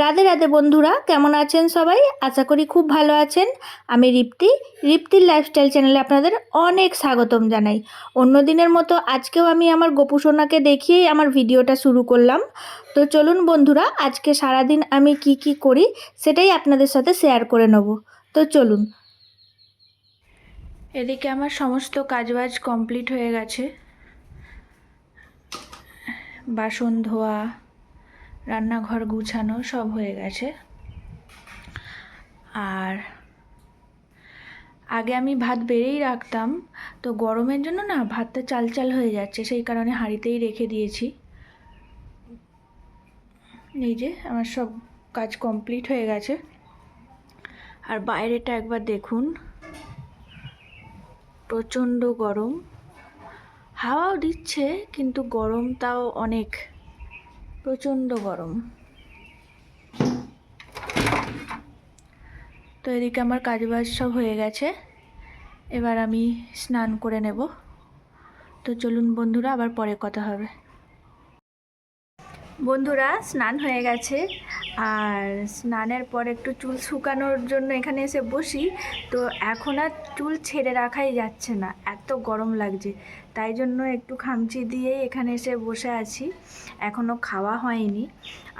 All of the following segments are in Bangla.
রাধে রাধে বন্ধুরা, কেমন আছেন সবাই? আশা করি খুব ভালো আছেন। আমি রিপ্তির লাইফস্টাইল চ্যানেলে আপনাদের অনেক স্বাগতম জানাই। অন্য দিনের মতো আজকেও আমি আমার গোপু সোনাকে দেখিয়েই আমার ভিডিওটা শুরু করলাম। তো চলুন বন্ধুরা, আজকে সারাদিন আমি কি করি সেটাই আপনাদের সাথে শেয়ার করে নেব। তো চলুন। এদিকে আমার সমস্ত কাজবাজ কমপ্লিট হয়ে গেছে। বাসন ধোয়া, রান্নাঘর গুছানো সব হয়ে গেছে। আর আগে আমি ভাত বেড়েই রাখতাম, তো গরমের জন্য না ভাতটা চাল হয়ে যাচ্ছে, সেই কারণে হাঁড়িতেই রেখে দিয়েছি। এই যে আমার সব কাজ কমপ্লিট হয়ে গেছে। আর বাইরেটা একবার দেখুন, প্রচণ্ড গরম। হাওয়াও দিচ্ছে কিন্তু গরমটাও অনেক, প্রচণ্ড গরম। তো এদিকে আমার কাজবাজ সব হয়ে গেছে, এবার আমি স্নান করে নেব। তো চলুন বন্ধুরা, আবার পরে কথা হবে। বন্ধুরা, স্নান হয়ে গেছে, আর স্নানের পর একটু চুল শুকানোর জন্য এখানে এসে বসি। তো এখন আর চুল ছেড়ে রাখাই যাচ্ছে না, এত গরম লাগছে। তাই জন্য একটু খামচি দিয়েই এখানে এসে বসে আছি। এখনও খাওয়া হয়নি,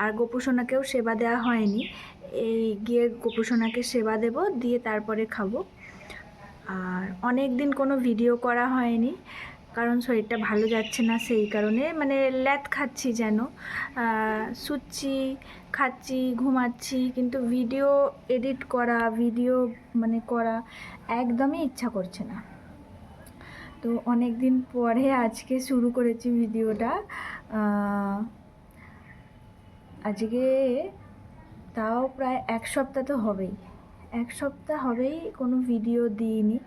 আর গোপু সোনাকেও সেবা দেওয়া হয়নি। এই গিয়ে গোপু সোনাকে সেবা দেব, দিয়ে তারপরে খাবো। আর অনেক দিন কোনো ভিডিও করা হয়নি, কারণ শরীরটা ভালো যাচ্ছে না, সেই কারণে মানে ল্যাদ খাচ্ছি যেন, শুচ্ছি, খাচ্ছি, ঘুমাচ্ছি, কিন্তু ভিডিও এডিট করা, ভিডিও মানে করা একদমই ইচ্ছা করছে না। তো অনেক দিন পরে আজকে শুরু করেছি ভিডিওটা। আজকে তাও প্রায় এক সপ্তাহ তো হবেই, এক সপ্তাহ হবেই কোনো ভিডিও দিইনি।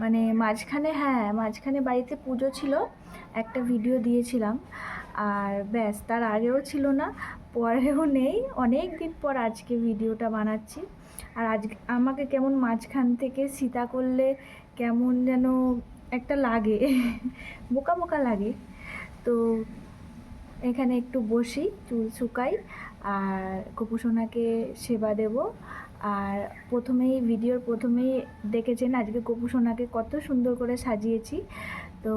মানে মাঝখানে বাড়িতে পুজো ছিল, একটা ভিডিও দিয়েছিলাম, আর ব্যাস, তার আগেও ছিল না, পরেও নেই। অনেক দিন পর আজকে ভিডিওটা বানাচ্ছি। আর আজকে আমাকে কেমন মাঝখান থেকে সীতা করলে কেমন যেন একটা লাগে, বোকা বোকা লাগে। তো এখানে একটু বসি, চুল শুকাই, আর গোপু সোনাকে সেবা দেব। আর ভিডিওর প্রথমেই দেখেছেন আজকে গোপু সোনাকে কত সুন্দর করে সাজিয়েছি। তো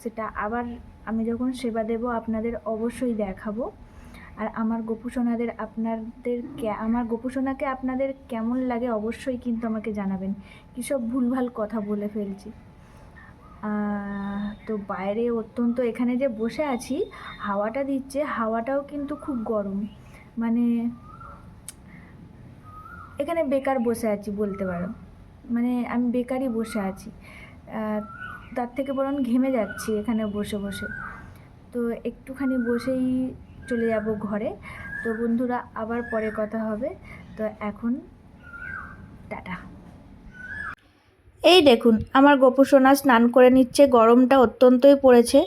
সেটা আবার আমি যখন সেবা দেব আপনাদের অবশ্যই দেখাবো। আর আমার গোপু সোনাকে আপনাদের কেমন লাগে অবশ্যই কিন্তু আমাকে জানাবেন। কী সব ভুলভাল কথা বলে ফেলছি। তো বাইরে অত্যন্ত, এখানে যে বসে আছি হাওয়াটা দিচ্ছে, হাওয়াটাও কিন্তু খুব গরম। মানে এখানে বেকার বসে আছি বলতে পারো, মানে আমি বেকারই বসে আছি। তার থেকে বরং ঘেমে যাচ্ছি এখানে বসে বসে। তো একটুখানি বসেই চলে যাব ঘরে। তো বন্ধুরা, আবার পরে কথা হবে। তো এখন টাটা। এই দেখুন, আমার গোপু সোনা স্নান করে নিচ্ছে, গরমটা অত্যন্তই পড়েছে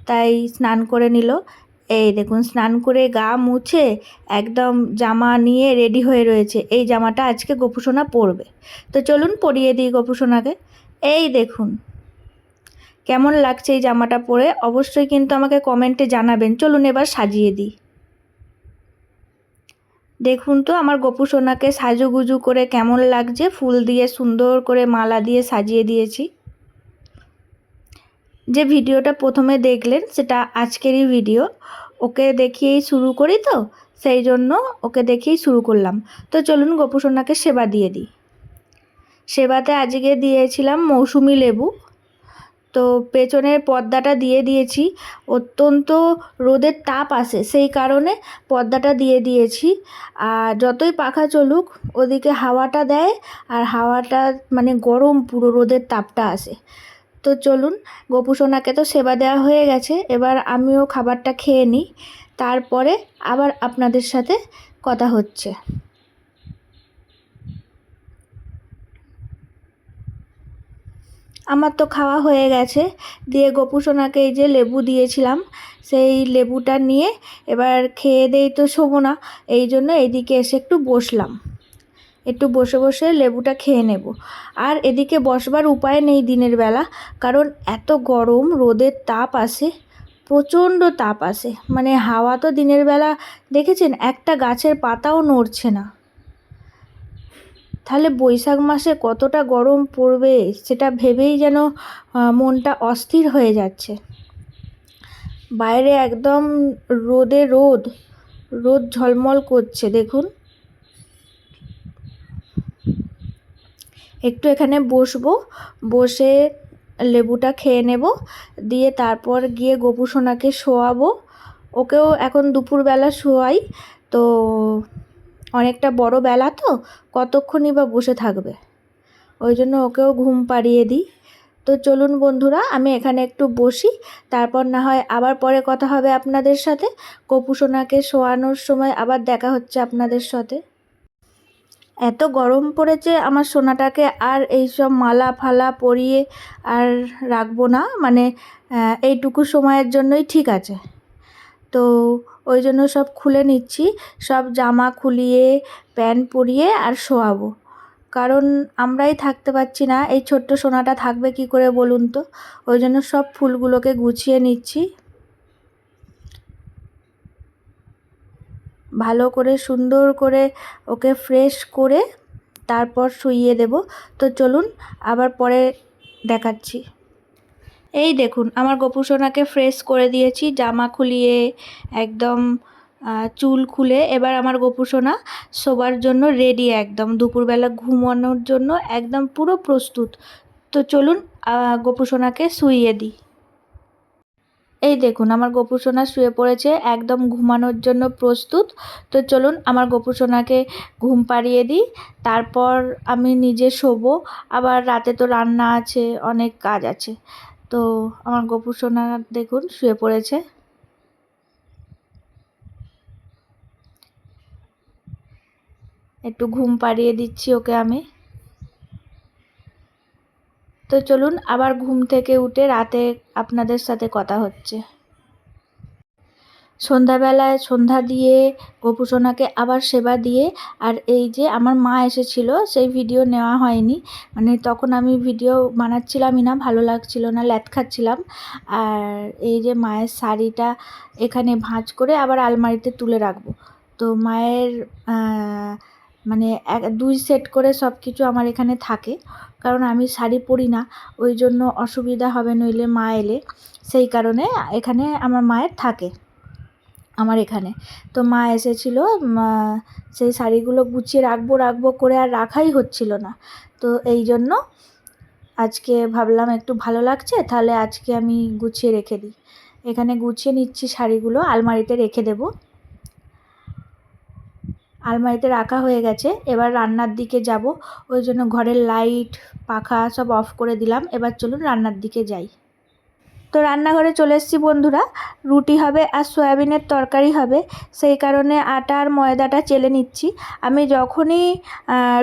তাই স্নান করে নিল। এই দেখুন, স্নান করে গা মুছে একদম জামা নিয়ে রেডি হয়ে রয়েছে। এই জামাটা আজকে গোপু সোনা পরবে। তো চলুন পরিয়ে দিই গোপু সোনাকে। এই দেখুন কেমন লাগছে এই জামাটা পরে, অবশ্যই কিন্তু আমাকে কমেন্টে জানাবেন। চলুন এবার সাজিয়ে দিই। দেখুন তো আমার গোপু সোনাকে সাজুগুজু করে কেমন লাগছে, ফুল দিয়ে সুন্দর করে মালা দিয়ে সাজিয়ে দিয়েছি। যে ভিডিওটা প্রথমে দেখলেন সেটা আজকেরই ভিডিও, ওকে দেখিয়েই শুরু করি, তো সেই জন্য ওকে দেখিয়েই শুরু করলাম। তো চলুন গোপু সোনাকে সেবা দিয়ে দিই। সেবাতে আজকে দিয়েছিলাম মৌসুমি লেবু। তো পেছনের পর্দাটা দিয়ে দিয়েছি, অত্যন্ত রোদের তাপ আসে সেই কারণে পর্দাটা দিয়ে দিয়েছি। আর যতই পাখা চলুক ওদিকে হাওয়াটা দেয়, আর হাওয়াটা মানে গরম, পুরো রোদের তাপটা আসে। তো চলুন, গোপু সোনাকে তো সেবা দেওয়া হয়ে গেছে, এবার আমিও খাবারটা খেয়ে নিই, তারপরে আবার আপনাদের সাথে কথা হচ্ছে। আমার তো খাওয়া হয়ে গেছে, দিয়ে গোপু সোনাকে এই যে লেবু দিয়েছিলাম, সেই লেবুটা নিয়ে এবার খেয়ে দেই, তো শোবো না, এই জন্য এইদিকে এসে একটু বসলাম, একটু বসে বসে লেবুটা খেয়ে নেব। আর এদিকে বসবার উপায় নেই দিনের বেলা, কারণ এত গরম, রোদের তাপ আসে, প্রচণ্ড তাপ আসে, মানে হাওয়া তো দিনের বেলা দেখেছেন একটা গাছের পাতাও নড়ছে না, তাহলে বৈশাখ মাসে কতটা গরম পড়বে সেটা ভেবেই যেন মনটা অস্থির হয়ে যাচ্ছে। বাইরে একদম রোদে রোদ ঝলমল করছে দেখুন। একটু এখানে বসবো, বসে লেবুটা খেয়ে নেব, দিয়ে তারপর গিয়ে গোপু সোনাকে শোয়াবো। ওকেও এখন দুপুরবেলা শোয়াই, তো অনেকটা বড় বেলা তো কতক্ষণই বা বসে থাকবে, ওই জন্য ওকেও ঘুম পাড়িয়ে দিই। তো চলুন বন্ধুরা, আমি এখানে একটু বসি, তারপর না হয় আবার পরে কথা হবে আপনাদের সাথে। গোপু সোনাকে শোয়ানোর সময় আবার দেখা হচ্ছে আপনাদের সাথে। এত গরম পড়েছে, আমার সোনাটাকে আর এইসব মালা ফালা পরিয়ে আর রাখবো না, মানে এইটুকু সময়ের জন্যই ঠিক আছে। তো ওই জন্য সব খুলে নিচ্ছি, সব জামা খুলিয়ে প্যান্ট পরিয়ে আর শোয়াবো, কারণ আমরাই থাকতে পারছি না, এই ছোট্ট সোনাটা থাকবে কি করে বলুন তো। ওই জন্য সব ফুলগুলোকে গুছিয়ে নিচ্ছি, ভালো করে সুন্দর করে ওকে ফ্রেশ করে তারপর শুইয়ে দেব। তো চলুন আবার পরে দেখাচ্ছি। এই দেখুন আমার গোপু সোনাকে ফ্রেশ করে দিয়েছি, জামা খুলিয়ে একদম চুল খুলে এবার আমার গোপু সোনা শোবার জন্য রেডি, একদম দুপুরবেলা ঘুমানোর জন্য একদম পুরো প্রস্তুত। তো চলুন গোপু সোনাকে শুইয়ে দিই। এই দেখুন আমার গোপু সোনা শুয়ে পড়েছে, একদম ঘুমানোর জন্য প্রস্তুত। তো চলুন আমার গোপু সোনাকে ঘুম পাড়িয়ে দিই, তারপর আমি নিজে শোবো। আবার রাতে তো রান্না আছে, অনেক কাজ আছে। তো আমার গোপু সোনা দেখুন শুয়ে পড়েছে। একটু ঘুম পাড়িয়ে দিচ্ছি ওকে আমি। তো চলুন আবার ঘুম থেকে উঠে রাতে আপনাদের সাথে কথা হচ্ছে। সন্ধ্যাবেলায় সন্ধ্যা দিয়ে গোপু সোনাকে আবার সেবা দিয়ে, আর এই যে আমার মা এসেছিল, সেই ভিডিও নেওয়া হয়নি, মানে তখন আমি ভিডিও বানাচ্ছিলামই না, ভালো লাগছিল না, ল্যাদ খাচ্ছিলাম। আর এই যে মায়ের শাড়িটা এখানে ভাঁজ করে আবার আলমারিতে তুলে রাখবো। তো মায়ের মানে দুই সেট করে সব কিছু আমার এখানে থাকে, কারণ আমি শাড়ি পরি না, ওই জন্য অসুবিধা হবে নইলে মা এলে, সেই কারণে এখানে আমার মায়ের থাকে আমার এখানে। তো মা এসেছিল, সেই শাড়িগুলো গুছিয়ে রাখবো করে আর রাখাই হচ্ছিল না। তো এই জন্য আজকে ভাবলাম একটু ভালো লাগছে, তাহলে আজকে আমি গুছিয়ে রেখে দিই। এখানে গুছিয়ে নিচ্ছি শাড়িগুলো, আলমারিতে রেখে দেব। আলমারিতে রাখা হয়ে গেছে, এবার রান্নার দিকে যাব, ওই জন্য ঘরের লাইট পাখা সব অফ করে দিলাম। এবার চলুন রান্নার দিকে যাই। তো রান্নাঘরে চলে এসেছি বন্ধুরা, রুটি হবে আর সয়াবিনের তরকারি হবে, সেই কারণে আটা আর ময়দাটা চেলে নিচ্ছি। আমি যখনই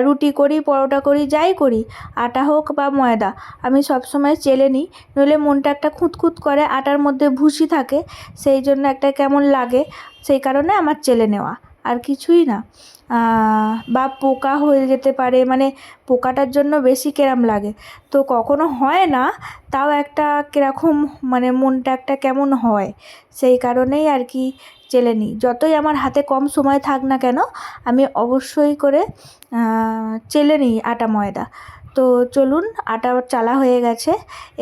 রুটি করি, পরোটা করি, যাই করি, আটা হোক বা ময়দা, আমি সবসময় চেলে নিই, নইলে মনটা একটা খুঁতখুত করে, আটার মধ্যে ভুসি থাকে, সেই জন্য একটা কেমন লাগে, সেই কারণে আমার চেলে নেওয়া, আর কিছুই না। বা পোকা হয়ে যেতে পারে, মানে পোকাটার জন্য বেশি কেরাম লাগে, তো কখনো হয় না, তাও একটা কীরকম মানে মনটা একটা কেমন হয়, সেই কারণেই আর কি চেলে নিই। যতই আমার হাতে কম সময় থাক না কেন, আমি অবশ্যই করে চেলে নিই আটা ময়দা। তো চলুন আটা চালা হয়ে গেছে,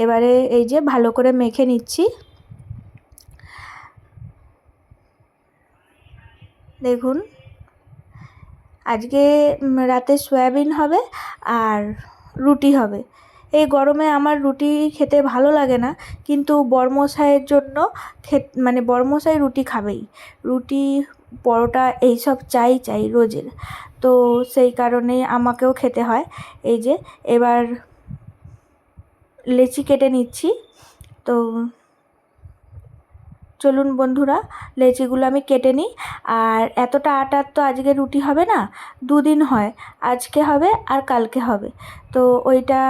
এবারে এই যে ভালো করে মেখে নিচ্ছি। দেখুন আজকে রাতে সয়াবিন হবে আর রুটি হবে। এই গরমে আমার রুটি খেতে ভালো লাগে না, কিন্তু বড়মশাইয়ের জন্য মানে বড়মশাই রুটি খাবেই, রুটি পরোটা এইসব চাই রোজের, তো সেই কারণে আমাকেও খেতে হয়। এই যে এবার লেচি কেটে নিচ্ছি। তো চলুন বন্ধুরা লেচিগুলো আমি কেটে নিই। আর এতটা আটার তো আজকে রুটি হবে না, দুদিন হয়, আজকে হবে আর কালকে হবে। তো ওইটা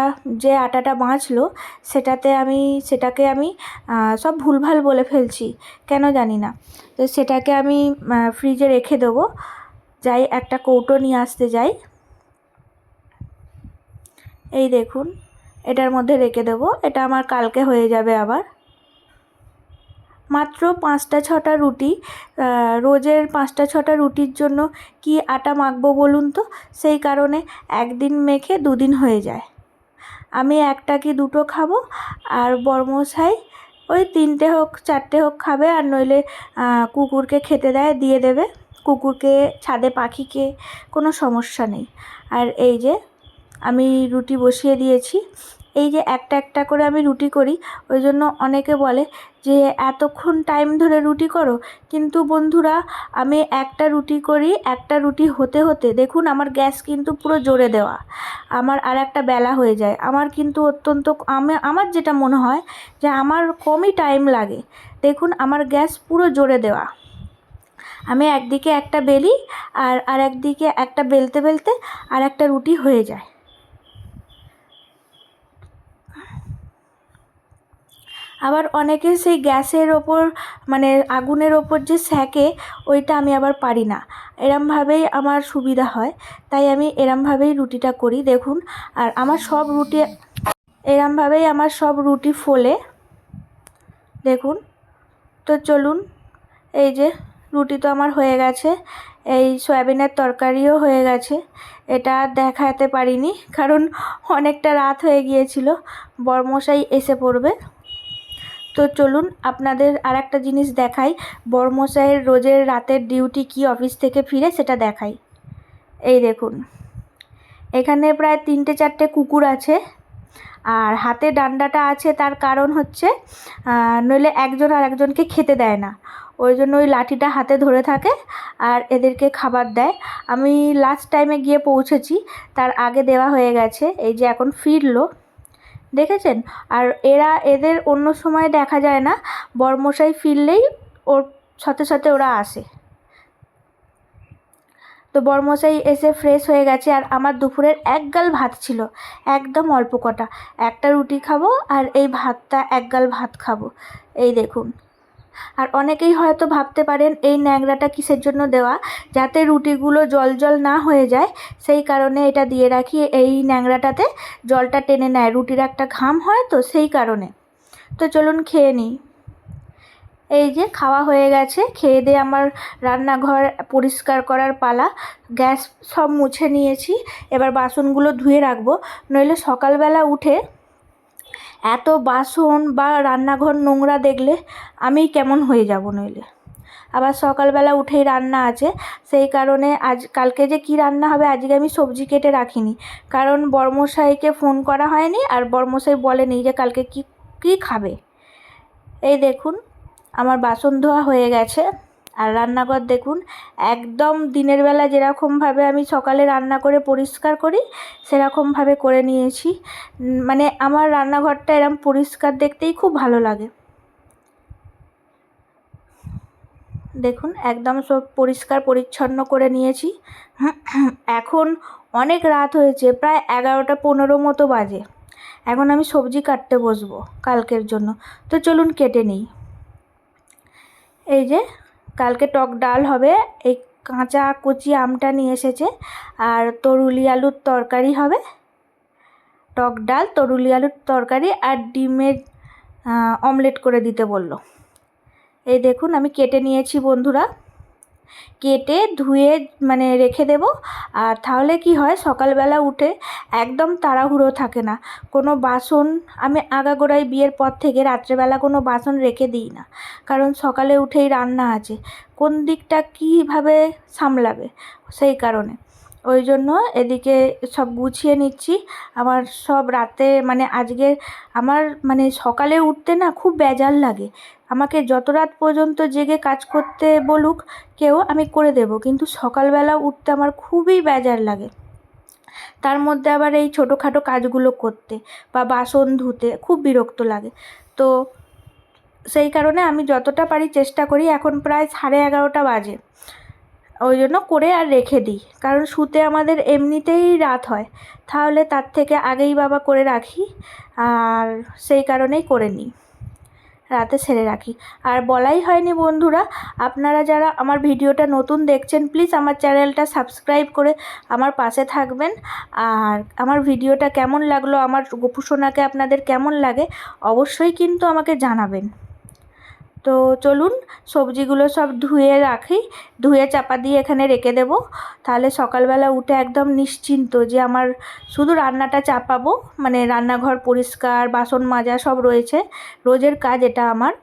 যে আটাটা বাঁচলো সেটাকে আমি সব ভুলভাল বলে ফেলছি, কেন জানি না। তো সেটাকে আমি ফ্রিজে রেখে দেবো, যাই একটা কৌটো নিয়ে আসতে যাই। এই দেখুন এটার মধ্যে রেখে দেবো, এটা আমার কালকে হয়ে যাবে আবার। মাত্র 5টা 6টা রুটি, রোজের 5টা 6টা রুটির জন্য কি আটা মাখবো বলুন তো? সেই কারণে একদিন মেখে দুদিন হয়ে যায়। আমি একটা কি দুটো খাবো, আর বরমশাই ওই 3টে হোক 4টে হোক খাবে, আর নইলে কুকুরকে খেতে দিয়ে দেবে। কুকুরকে, ছাদে পাখিকে, কোনো সমস্যা নেই। আর এই যে আমি রুটি বসিয়ে দিয়েছি। এই যে একটা একটা করে আমি রুটি করি, ওই জন্য অনেকে বলে যে এতক্ষণ টাইম ধরে রুটি করো, কিন্তু বন্ধুরা আমি একটা রুটি করি, একটা রুটি হতে হতে দেখুন আমার গ্যাস কিন্তু পুরো জোরে দেওয়া, আমার আর একটা বেলা হয়ে যায়। আমার কিন্তু অত্যন্ত আমার যেটা মনে হয় যে আমার কমই টাইম লাগে। দেখুন আমার গ্যাস পুরো জোরে দেওয়া, আমি একদিকে একটা বেলি আর একদিকে একটা বেলতে বেলতে আর একটা রুটি হয়ে যায়। আবার অনেকে সেই গ্যাসের ওপর মানে আগুনের ওপর যে সেঁকে, ওইটা আমি আবার পারি না। এরমভাবেই আমার সুবিধা হয়, তাই আমি এরমভাবেই রুটিটা করি। দেখুন আর আমার সব রুটি এরমভাবেই আমার সব রুটি ফোলে, দেখুন। তো চলুন, এই যে রুটি তো আমার হয়ে গেছে, এই সয়াবিনের তরকারিও হয়ে গেছে। এটা দেখাতে পারিনি কারণ অনেকটা রাত হয়ে গিয়েছিল, বরমশাই এসে পড়বে। তো চলুন আপনাদের আর একটা জিনিস দেখাই, বরমশাইয়ের রোজের রাতের ডিউটি কি অফিস থেকে ফিরে সেটা দেখাই। এই দেখুন এখানে প্রায় 3টে 4টে কুকুর আছে, আর হাতে ডান্ডাটা আছে, তার কারণ হচ্ছে নইলে একজন আর একজনকে খেতে দেয় না, ওই জন্য ওই লাঠিটা হাতে ধরে থাকে আর এদেরকে খাবার দেয়। আমি লাস্ট টাইমে গিয়ে পৌঁছেছি, তার আগে দেওয়া হয়ে গেছে। এই যে এখন ফিরলো, দেখেছেন? আর এদের অন্য সময় দেখা যায় না, বরমশাই ফিরলেই ওর সাথে সাথে ওরা আসে। তো বরমশাই এসে ফ্রেশ হয়ে গেছে, আর আমার দুপুরের এক গাল ভাত ছিল, একদম অল্প কটা, একটা রুটি খাবো আর এই ভাতটা এক গাল ভাত খাবো। এই দেখুন। আর অনেকেই হয়তো ভাবতে পারেন এই ন্যাংরাটা কিসের জন্য দেওয়া, যাতে রুটিগুলো জল জল না হয়ে যায়, সেই কারণে এটা দিয়ে রাখি। এই ন্যাংরাটাতে জলটা টেনে নেয়, রুটির একটা ঘাম হয় তো সেই কারণে। তো চলুন খেয়ে নিই। এই যে খাওয়া হয়ে গেছে, খেয়ে দিয়ে আমার রান্নাঘর পরিষ্কার করার পালা। গ্যাস সব মুছে নিয়েছি, এবার বাসনগুলো ধুয়ে রাখবো, নইলে সকালবেলা উঠে এত বাসন বা রান্নাঘর নোংরা দেখলে আমি কেমন হয়ে যাব নইলে। আবার সকালবেলা উঠেই রান্না আছে, সেই কারণে কালকে যে কি রান্না হবে, আজকে আমি সবজি কেটে রাখিনি, কারণ বরমশাইকে ফোন করা হয়নি আর বরমশাই বলেনি যে কালকে কি খাবে। এই দেখুন আমার বাসন ধোয়া হয়ে গেছে, আর রান্নাঘর দেখুন একদম দিনের বেলা যেরকমভাবে আমি সকালে রান্না করে পরিষ্কার করি সেরকমভাবে করে নিয়েছি। মানে আমার রান্নাঘরটা এরম পরিষ্কার দেখতেই খুব ভালো লাগে। দেখুন একদম সব পরিষ্কার পরিচ্ছন্ন করে নিয়েছি। এখন অনেক রাত হয়েছে, প্রায় 11টা 15 মতো বাজে। এখন আমি সবজি কাটতে বসবো কালকের জন্য। তো চলুন কেটে নিই। এই যে কালকে টক ডাল হবে, এই কাঁচা কচি আমটা নিয়ে এসেছে, আর তরুলি আলুর তরকারি হবে। টক ডাল, তরুলি আলুর তরকারি আর ডিমের অমলেট করে দিতে বলল। এই দেখুন আমি কেটে নিয়েছি বন্ধুরা, কেটে ধুয়ে মানে রেখে দেব। আর তাহলে কি হয়, সকালবেলা উঠে একদম তাড়াহুড়ো থাকে না। কোনো বাসন আমি আগাগোড়াই বিয়ের পর থেকে রাত্রেবেলা কোনো বাসন রেখে দিই না, কারণ সকালে উঠেই রান্না আছে, কোন দিকটা কীভাবে সামলাবে, সেই কারণে ওই জন্য এদিকে সব গুছিয়ে নিচ্ছি। আমার সব রাতে মানে আজকে আমার মানে সকালে উঠতে না খুব বেজার লাগে। আমাকে যত রাত পর্যন্ত জেগে কাজ করতে বলুক কেউ, আমি করে দেব, কিন্তু সকালবেলা উঠতে আমার খুবই বেজার লাগে। তার মধ্যে আবার এই ছোটোখাটো কাজগুলো করতে বা বাসন ধুতে খুব বিরক্ত লাগে। তো সেই কারণে আমি যতটা পারি চেষ্টা করি। এখন প্রায় 11:30 বাজে, ওই জন্য করে আর রেখে দিই, কারণ শুতে আমাদের এমনিতেই রাত হয়, তাহলে তার থেকে আগেই বাবা করে রাখি, আর সেই কারণেই করে নিই, রাতে সেরে রাখি। আর বলাই হয়নি বন্ধুরা, আপনারা যারা আমার ভিডিওটা নতুন দেখছেন প্লিজ আমার চ্যানেলটা সাবস্ক্রাইব করে আমার পাশে থাকবেন। আর আমার ভিডিওটা কেমন লাগলো, আমার গোপুসোনাকে আপনাদের কেমন লাগে অবশ্যই কিন্তু আমাকে জানাবেন। তো চলুন সবজিগুলো সব ধুয়ে রাখি, ধুয়ে চাপা দিয়ে এখানে রেখে দেব। তাহলে সকালবেলা উঠে একদম নিশ্চিন্ত যে আমার শুধু রান্নাটা চাপাবো, মানে রান্নাঘর পরিষ্কার, বাসন মাজা সব রয়েছে, রোজের কাজ এটা আমার।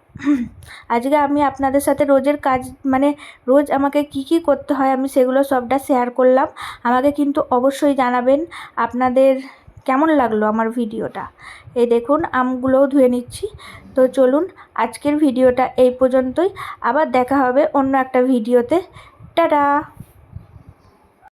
আজকে আমি আপনাদের সাথে রোজের কাজ, মানে রোজ আমাকে কি কি করতে হয় আমি সেগুলো সবটা শেয়ার করলাম। আমাকে কিন্তু অবশ্যই জানাবেন আপনাদের কেমন লাগলো আমার ভিডিওটা। এই দেখুন আমগুলোও ধুয়ে নিচ্ছি। তো চলুন আজকের ভিডিওটা এই পর্যন্তই, আবার দেখা হবে অন্য একটা ভিডিওতে। টাটা।